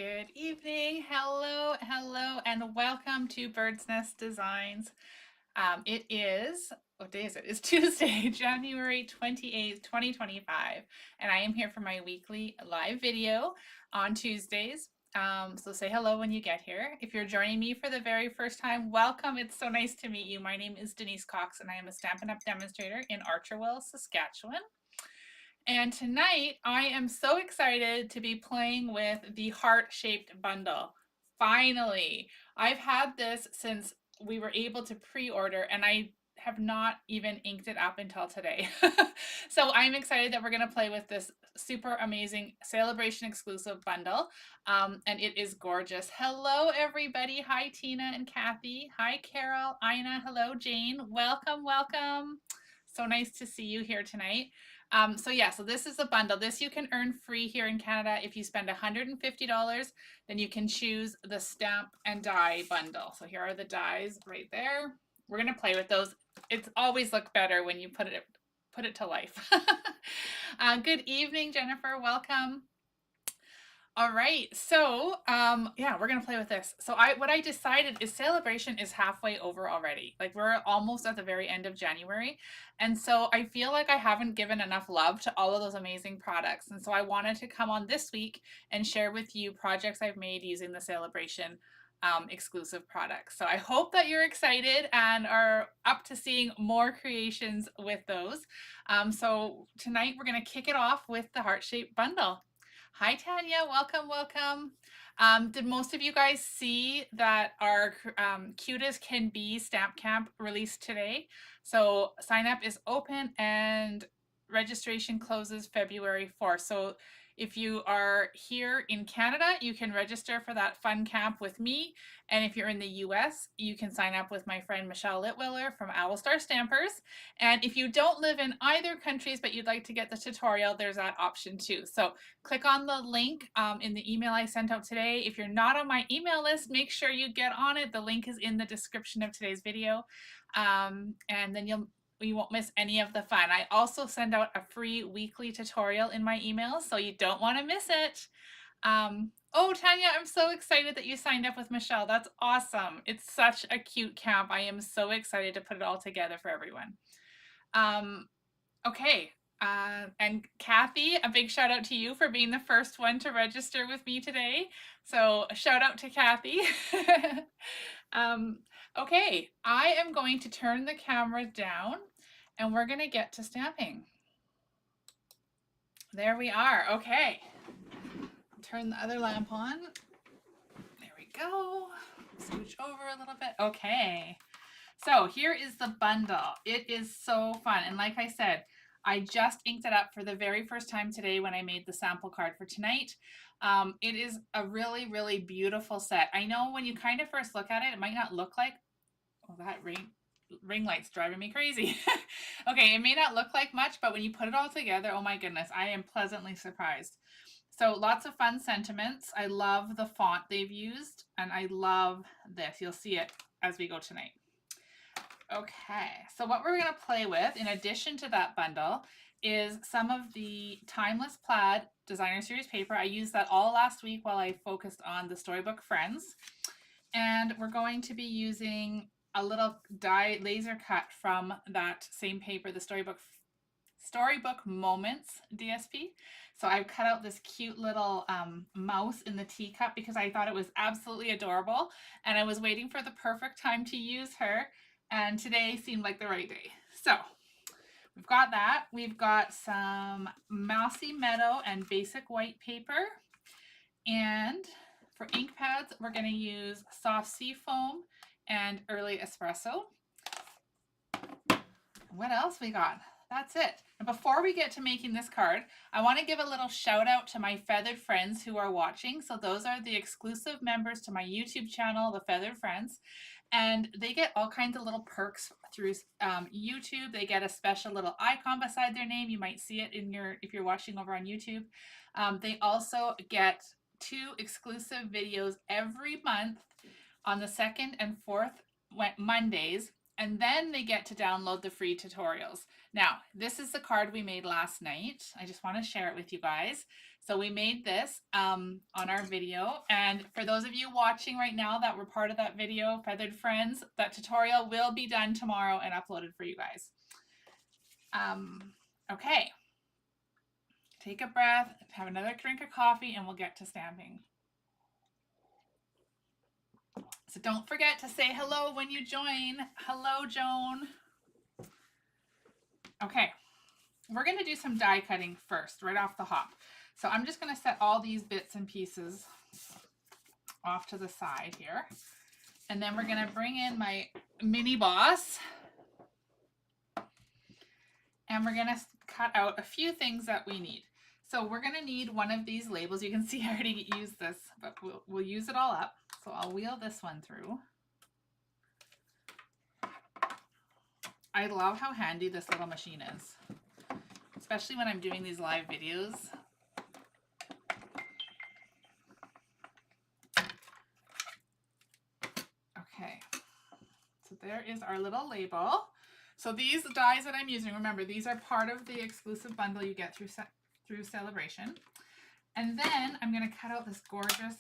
Good evening. Hello, and welcome to Bird's Nest Designs. It is, what day is it? It's Tuesday, January 28th, 2025, and I am here for my weekly live video on Tuesdays. So say hello when you get here. If you're joining me for the very first time, welcome. It's so nice to meet you. My name is Denise Cox, and I am a Stampin' Up! Demonstrator in Archerville, Saskatchewan. And tonight I am so excited to be playing with the heart-shaped bundle. Finally, I've had this since we were able to pre-order and I have not even inked it up until today. So I'm excited that we're going to play with this super amazing Sale-A-Bration exclusive bundle. And it is gorgeous. Hello, everybody. Hi, Tina and Kathy. Hi, Carol, Ina. Hello, Jane. Welcome. So nice to see you here tonight. So this is a bundle. This you can earn free here in Canada. If you spend $150, then you can choose the stamp and die bundle. So here are the dies right there. We're gonna play with those. It's always look better when you put it to life. Good evening, Jennifer. Welcome. All right, so yeah, we're gonna play with this. So what I decided is Sale-A-Bration is halfway over already. Like we're almost at the very end of January, and so I feel like I haven't given enough love to all of those amazing products. And so I wanted to come on this week and share with you projects I've made using the Sale-A-Bration exclusive products. So I hope that you're excited and are up to seeing more creations with those. So tonight we're gonna kick it off with the heart-shaped bundle. Hi, Tanya. Welcome. Did most of you guys see that our Cute as Can Be Stamp Camp released today? So sign up is open and registration closes February 4th. So if you are here in Canada, you can register for that fun camp with me. And if you're in the US, you can sign up with my friend Michelle Litwiller from Owl Star Stampers. And if you don't live in either countries, but you'd like to get the tutorial, there's that option too. So click on the link in the email I sent out today. If you're not on my email list, make sure you get on it. The link is in the description of today's video. And then you won't miss any of the fun. I also send out a free weekly tutorial in my email, so you don't want to miss it. Oh, Tanya, I'm so excited that you signed up with Michelle. That's awesome. It's such a cute camp. I am so excited to put it all together for everyone. Okay. And Kathy, a big shout out to you for being the first one to register with me today. So a shout out to Kathy. Okay, I am going to turn the camera down and we're going to get to stamping. There we are. Okay. Turn the other lamp on. There we go. Scooch over a little bit. Okay. So here is the bundle. It is so fun. And like I said, I just inked it up for the very first time today when I made the sample card for tonight. It is a really, really beautiful set. I know when you kind of first look at it, it might not look like, oh, that ring light's driving me crazy. Okay, it may not look like much, but when you put it all together, oh my goodness, I am pleasantly surprised. So lots of fun sentiments. I love the font they've used, and I love this. You'll see it as we go tonight. Okay, so what we're going to play with, in addition to that bundle, is some of the Timeless Plaid Designer Series paper. I used that all last week while I focused on the Storybook Friends. And we're going to be using a little die laser cut from that same paper, the Storybook Moments DSP. So I've cut out this cute little mouse in the teacup because I thought it was absolutely adorable. And I was waiting for the perfect time to use her. And today seemed like the right day. So we've got that. We've got some Mousy Meadow and basic white paper. And for ink pads, we're going to use Soft Sea Foam and Early Espresso. What else we got? That's it. And before we get to making this card, I want to give a little shout out to my feathered friends who are watching. So those are the exclusive members to my YouTube channel, the Feathered Friends. And they get all kinds of little perks through YouTube. They get a special little icon beside their name. You might see it in if you're watching over on YouTube. They also get 2 exclusive videos every month on the 2nd and 4th Mondays. and then they get to download the free tutorials. Now, this is the card we made last night. I just want to share it with you guys. So we made this on our video, and for those of you watching right now that were part of that video, Feathered Friends, that tutorial will be done tomorrow and uploaded for you guys. Okay. Take a breath, have another drink of coffee, and we'll get to stamping. So don't forget to say hello when you join. Hello, Joan. Okay, we're going to do some die cutting first, right off the hop. So I'm just going to set all these bits and pieces off to the side here. And then we're going to bring in my mini boss. And we're going to cut out a few things that we need. So we're going to need one of these labels. You can see I already used this, but we'll use it all up. So I'll wheel this one through. I love how handy this little machine is, especially when I'm doing these live videos. Okay, so there is our little label. So these dies that I'm using, remember, these are part of the exclusive bundle you get through Sale-A-Bration. And then I'm going to cut out this gorgeous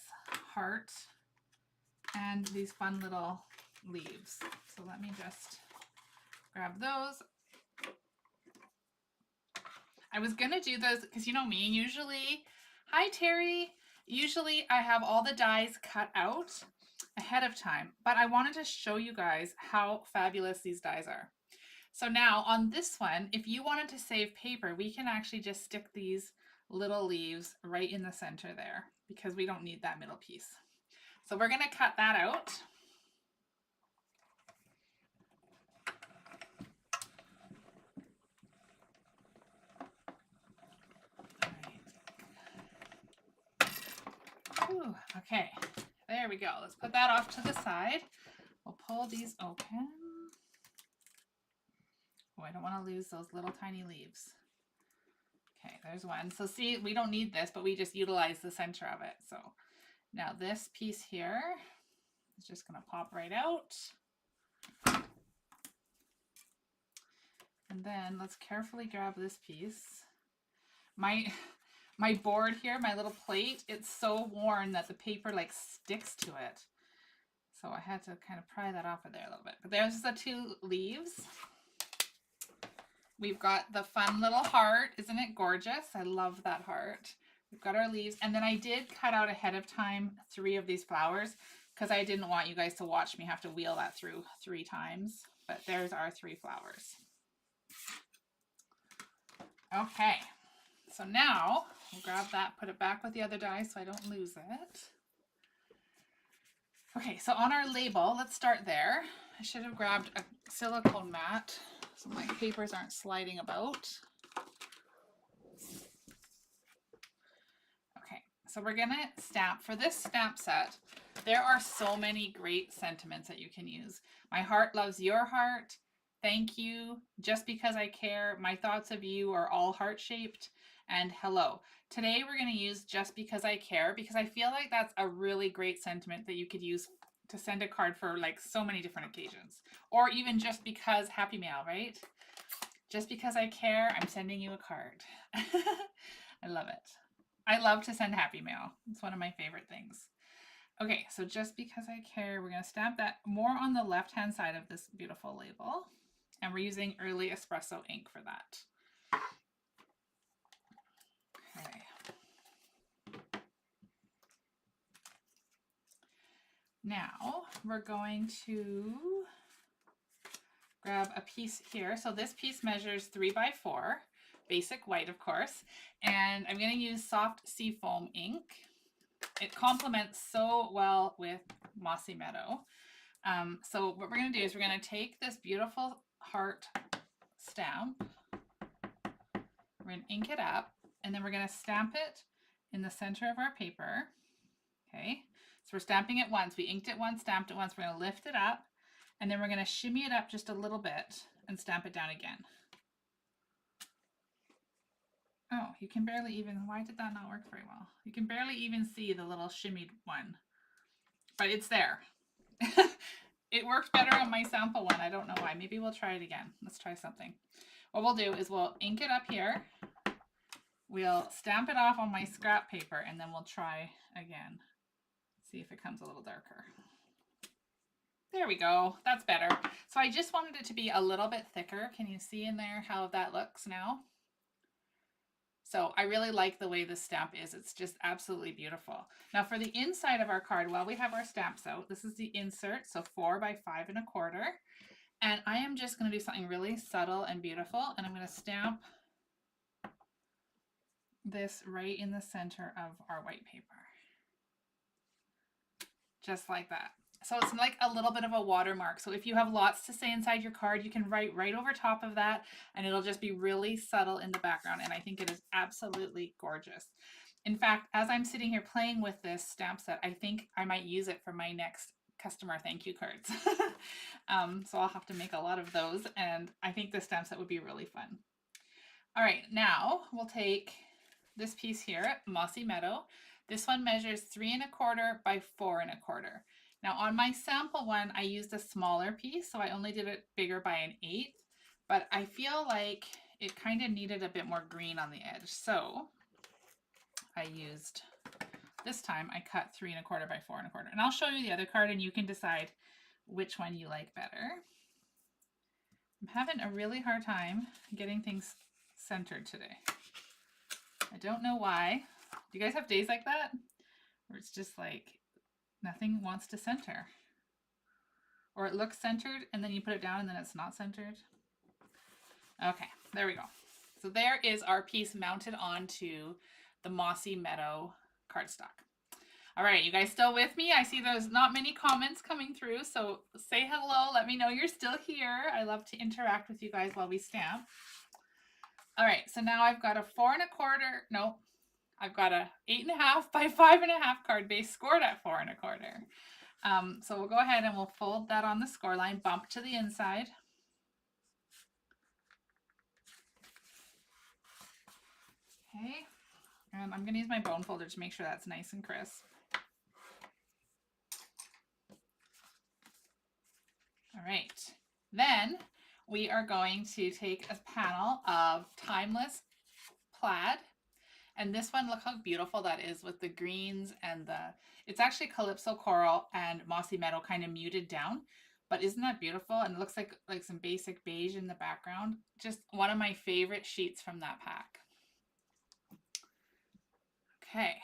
heart and these fun little leaves. So let me just grab those. I was going to do those because you know me, usually, hi Terry, usually I have all the dies cut out ahead of time, but I wanted to show you guys how fabulous these dies are. So now on this one, if you wanted to save paper, we can actually just stick these little leaves right in the center there because we don't need that middle piece. So we're going to cut that out. Ooh, okay, there we go. Let's put that off to the side. We'll pull these open. Oh, I don't want to lose those little tiny leaves. Okay, there's one. So see, we don't need this, but we just utilize the center of it. So now this piece here is just going to pop right out. And then let's carefully grab this piece. My board here, my little plate, it's so worn that the paper like sticks to it. So I had to kind of pry that off of there a little bit. But there's the two leaves. We've got the fun little heart. Isn't it gorgeous? I love that heart. We've got our leaves. And then I did cut out ahead of time 3 of these flowers because I didn't want you guys to watch me have to wheel that through 3 times. But there's our 3 flowers. Okay. So now we'll grab that, put it back with the other die so I don't lose it. Okay, so on our label, let's start there. I should have grabbed a silicone mat so my papers aren't sliding about. Okay, so we're gonna stamp. For this stamp set, there are so many great sentiments that you can use. My heart loves your heart. Thank you. Just because I care. My thoughts of you are all heart-shaped. And hello. Today we're going to use just because I care because I feel like that's a really great sentiment that you could use to send a card for like so many different occasions. Or even just because happy mail, right? Just because I care, I'm sending you a card. I love it. I love to send happy mail. It's one of my favorite things. Okay, so just because I care, we're going to stamp that more on the left-hand side of this beautiful label. And we're using Early Espresso ink for that. Okay. Now we're going to grab a piece here. So this piece measures 3 by 4, basic white, of course. And I'm going to use soft seafoam ink. It complements so well with Mossy Meadow. So what we're going to do is we're going to take this beautiful heart stamp. We're going to ink it up, and then we're going to stamp it in the center of our paper. Okay, so we're stamping it once. We inked it once, stamped it once. We're going to lift it up, and then we're going to shimmy it up just a little bit and stamp it down again. Oh, you can barely even, why did that not work very well? You can barely even see the little shimmied one, but it's there. it worked better on my sample one. I don't know why. Maybe we'll try it again. Let's try something. What we'll do is we'll ink it up here. We'll stamp it off on my scrap paper and then we'll try again. See if it comes a little darker. There we go. That's better. So I just wanted it to be a little bit thicker. Can you see in there how that looks now? So I really like the way this stamp is. It's just absolutely beautiful. Now for the inside of our card, while we have our stamps out, this is the insert. So 4 by 5 1/4. And I am just going to do something really subtle and beautiful. And I'm going to stamp this right in the center of our white paper. Just like that. So it's like a little bit of a watermark. So if you have lots to say inside your card, you can write right over top of that and it'll just be really subtle in the background. And I think it is absolutely gorgeous. In fact, as I'm sitting here playing with this stamp set, I think I might use it for my next customer thank you cards. So I'll have to make a lot of those. And I think this stamp set would be really fun. All right, now we'll take this piece here, Mossy Meadow. This one measures 3 1/4 by 4 1/4. Now on my sample one, I used a smaller piece, so I only did it bigger by 1/8, but I feel like it kind of needed a bit more green on the edge. So I used, this time I cut 3 1/4 by 4 1/4. And I'll show you the other card and you can decide which one you like better. I'm having a really hard time getting things centered today. I don't know why. Do you guys have days like that? Where it's just like nothing wants to center. Or it looks centered and then you put it down and then it's not centered. Okay, there we go. So there is our piece mounted onto the Mossy Meadow cardstock. All right, you guys still with me? I see there's not many comments coming through, so say hello. Let me know you're still here. I love to interact with you guys while we stamp. All right, so now I've got a 4 1/4, no, I've got a 8 1/2 by 5 1/2 card base scored at 4 1/4. So we'll go ahead and we'll fold that on the score line, bump to the inside. Okay, and I'm gonna use my bone folder to make sure that's nice and crisp. All right, then we are going to take a panel of Timeless Plaid. And this one, look how beautiful that is with the greens and it's actually Calypso Coral and Mossy Meadow kind of muted down. But isn't that beautiful? And it looks like some basic beige in the background. Just one of my favorite sheets from that pack. Okay.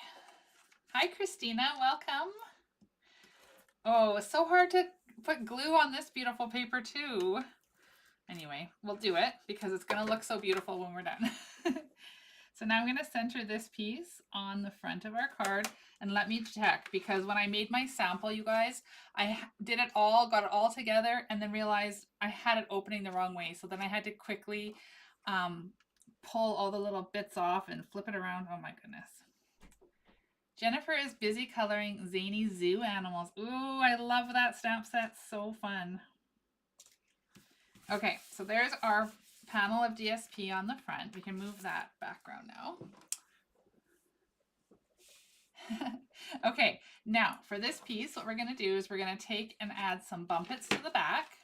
Hi, Christina. Welcome. Oh, it's so hard to put glue on this beautiful paper too. Anyway, we'll do it because it's going to look so beautiful when we're done. So now I'm going to center this piece on the front of our card and let me check, because when I made my sample, you guys, I did it all, got it all together and then realized I had it opening the wrong way. So then I had to quickly pull all the little bits off and flip it around. Oh my goodness. Jennifer is busy coloring zany zoo animals. Ooh, I love that stamp set. So fun. Okay, so there's our panel of DSP on the front. We can move that background now. Okay, now for this piece, what we're going to do is we're going to take and add some bumpets to the back.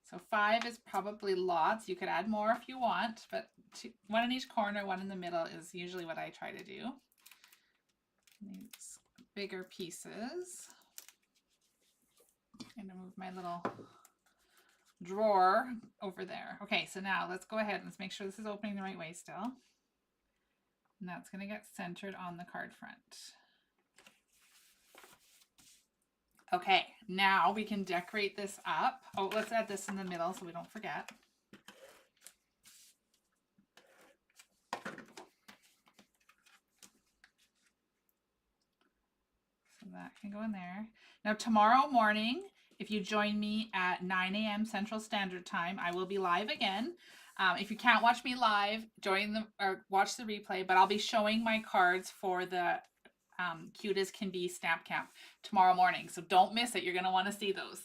So 5 is probably lots. You could add more if you want, but 1 in each corner, 1 in the middle is usually what I try to do. These bigger pieces. I'm going to move my little drawer over there. Okay, so now let's go ahead and let's make sure this is opening the right way still. And that's going to get centered on the card front. Okay, now we can decorate this up. Oh, let's add this in the middle so we don't forget. So that can go in there. Now tomorrow morning, if you join me at 9 a.m. Central Standard Time, I will be live again. If you can't watch me live, watch the replay, but I'll be showing my cards for the Cute as Can Be Stamp Camp tomorrow morning. So don't miss it. You're going to want to see those.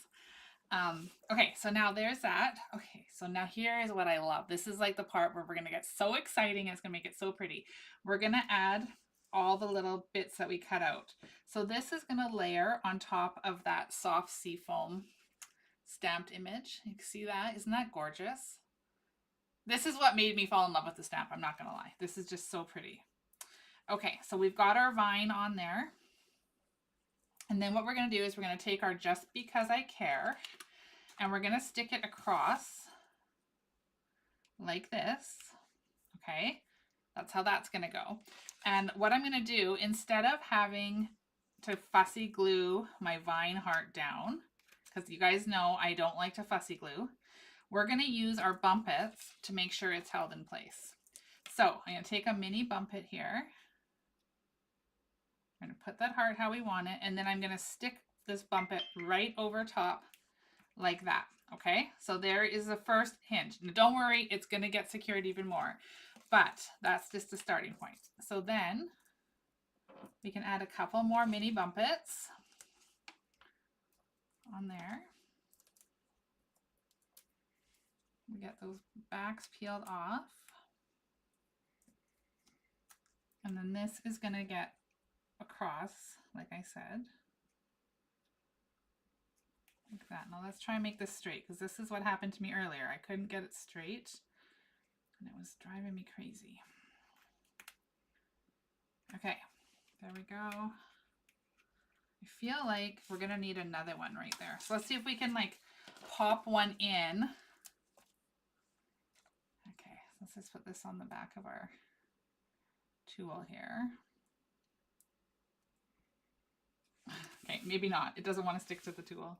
Okay, so now there's that. Okay, so now here is what I love. This is like the part where we're gonna get so exciting. It's gonna make it so pretty. We're gonna add all the little bits that we cut out. So this is gonna layer on top of that soft seafoam stamped image. You can see that? Isn't that gorgeous? This is what made me fall in love with the stamp. I'm not gonna lie. This is just so pretty. Okay, so we've got our vine on there. And then what we're gonna do is we're gonna take our Just Because I Care and we're gonna stick it across like this. Okay, that's how that's gonna go. And what I'm gonna do, instead of having to fussy glue my vine heart down, because you guys know I don't like to fussy glue, we're gonna use our bumpets to make sure it's held in place. So I'm gonna take a mini bumpet here. I'm gonna put that heart how we want it, and then I'm gonna stick this bumpet right over top like that. Okay, so there is the first hinge. Now don't worry, it's gonna get secured even more, but that's just the starting point. So then we can add a couple more mini bumpets on there. We get those backs peeled off. And then this is gonna get across, like I said. Like that. Now let's try and make this straight, because this is what happened to me earlier. I couldn't get it straight, and it was driving me crazy. Okay, there we go. I feel like we're gonna need another one right there. So let's see if we can like pop one in. Okay, let's just put this on the back of our tool here. Okay, maybe not. It doesn't want to stick to the tool.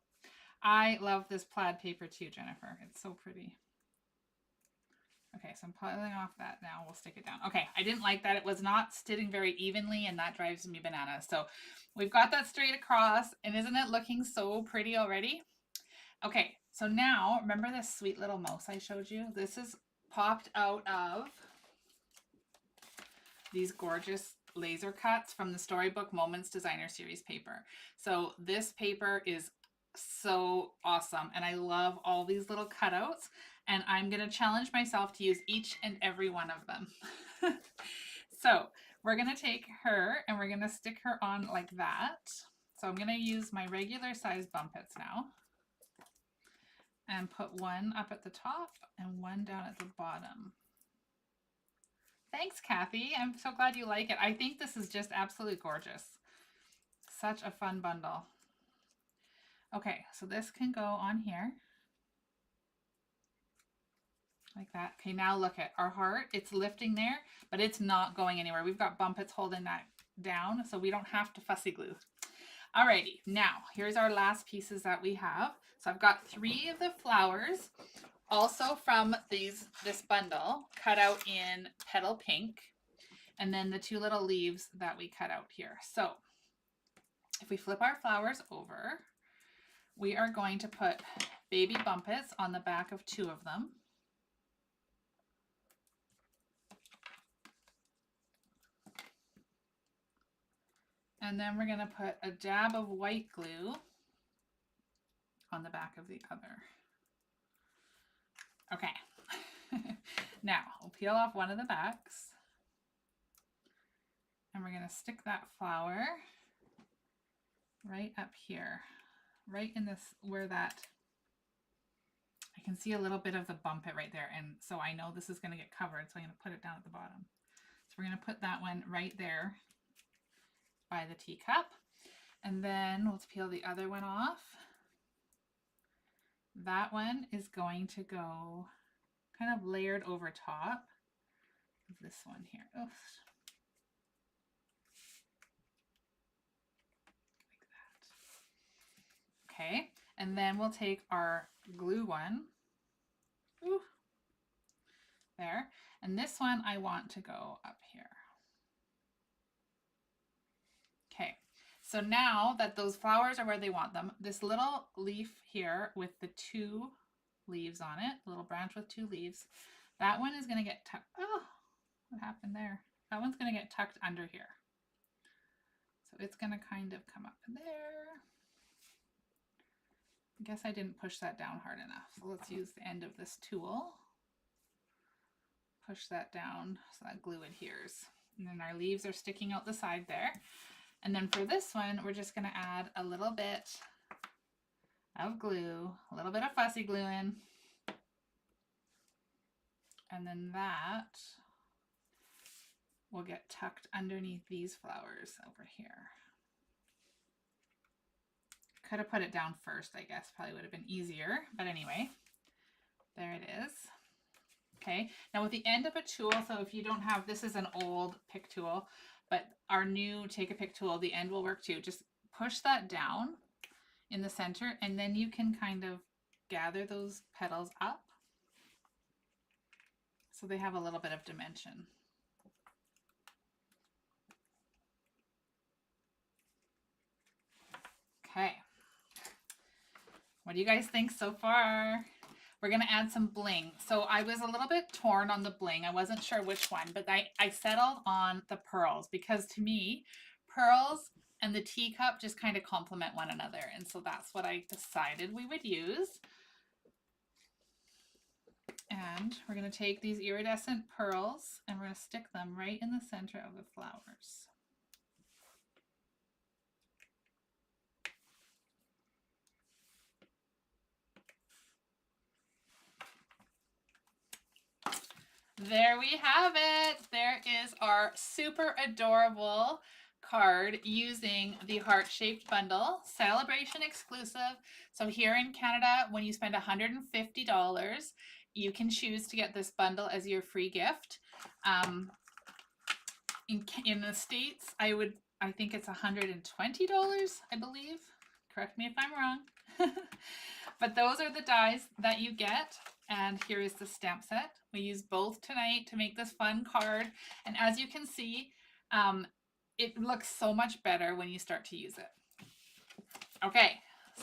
I love this plaid paper too, Jennifer. It's so pretty. Okay, so I'm pulling off that now. We'll stick it down. Okay, I didn't like that. It was not sitting very evenly, and that drives me bananas. So we've got that straight across, and isn't it looking so pretty already? Okay, so now, remember this sweet little mouse I showed you? This is popped out of these gorgeous laser cuts from the Storybook Moments Designer Series paper. So this paper is so awesome, and I love all these little cutouts, and I'm gonna challenge myself to use each and every one of them. So we're gonna take her and we're gonna stick her on like that. So I'm gonna use my regular size bumpets now and put one up at the top and one down at the bottom. Thanks, Kathy. I'm so glad you like it. I think this is just absolutely gorgeous. Such a fun bundle. Okay, so this can go on here. Like that. Okay, now look at our heart. It's lifting there, but it's not going anywhere. We've got bumpets holding that down, so we don't have to fussy glue. Alrighty, now here's our last pieces that we have. So I've got 3 of the flowers, also from this bundle, cut out in petal pink, and then the 2 little leaves that we cut out here. So if we flip our flowers over, we are going to put baby bumpets on the back of 2 of them. And then we're going to put a dab of white glue on the back of the other. Okay. Now we'll peel off one of the backs. And we're going to stick that flower right up here. Right in this, where that, I can see a little bit of the bump it right there. And so I know this is going to get covered. So I'm going to put it down at the bottom. So we're going to put that one right there by the teacup. And then let's peel the other one off. That one is going to go kind of layered over top of this one here. Oof. Like that. Okay, and then we'll take our glue one. Ooh. There. And this one I want to go up here. Okay, so now that those flowers are where they want them, this little leaf here with the 2 leaves on it, little branch with 2 leaves, that one is going to get tucked. Oh, what happened there? That one's going to get tucked under here. So it's going to kind of come up there. guess I didn't push that down hard enough. So let's use the end of this tool. Push that down so that glue adheres. And then our leaves are sticking out the side there. And then for this one, we're just going to add a little bit of glue, a little bit of fussy glue in. And then that will get tucked underneath these flowers over here. Could have put it down first, I guess. Probably would have been easier. But anyway, there it is. Okay, now with the end of a tool, so if you don't have, this is an old pick tool, but our new take a pick tool, the end will work too. Just push that down in the center, and then you can kind of gather those petals up so they have a little bit of dimension. Okay, what do you guys think so far? We're going to add some bling. So I was a little bit torn on the bling. I wasn't sure which one, but I settled on the pearls because to me, pearls and the teacup just kind of complement one another. And so that's what I decided we would use. And we're going to take these iridescent pearls and we're going to stick them right in the center of the flowers. There we have it. There is our super adorable card using the heart-shaped bundle, Sale-A-Bration exclusive. So here in Canada, when you spend $150, you can choose to get this bundle as your free gift. In the States, I think it's $120, I believe. Correct me if I'm wrong. But those are the dies that you get. And here is the stamp set. We use both tonight to make this fun card. And as you can see, it looks so much better when you start to use it. Okay,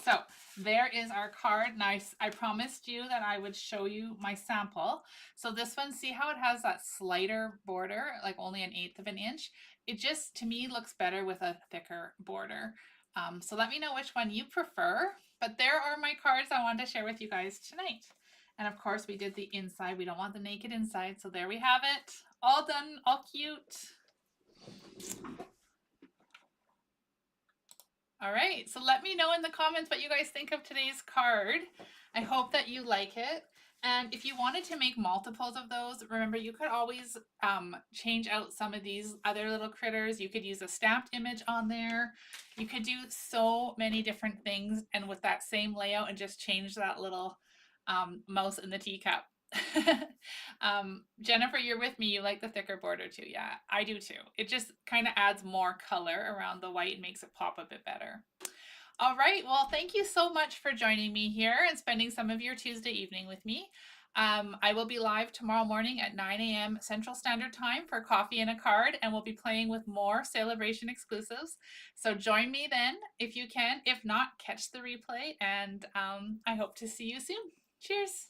so there is our card. Nice. I promised you that I would show you my sample. So this one, see how it has that slighter border, like only 1/8 of an inch? It just, to me, looks better with a thicker border. So let me know which one you prefer. But there are my cards I wanted to share with you guys tonight. And of course, we did the inside. We don't want the naked inside. So there we have it. All done, all cute. All right, so let me know in the comments what you guys think of today's card. I hope that you like it. And if you wanted to make multiples of those, remember you could always change out some of these other little critters. You could use a stamped image on there. You could do so many different things and with that same layout and just change that little mouse in the teacup. Jennifer, you're with me. You like the thicker border too. Yeah, I do too. It just kind of adds more color around the white and makes it pop a bit better. All right. Well, thank you so much for joining me here and spending some of your Tuesday evening with me. I will be live tomorrow morning at 9 a.m. Central Standard Time for coffee and a card, and we'll be playing with more Sale-A-Bration exclusives. So join me then if you can. If not, catch the replay, and I hope to see you soon. Cheers.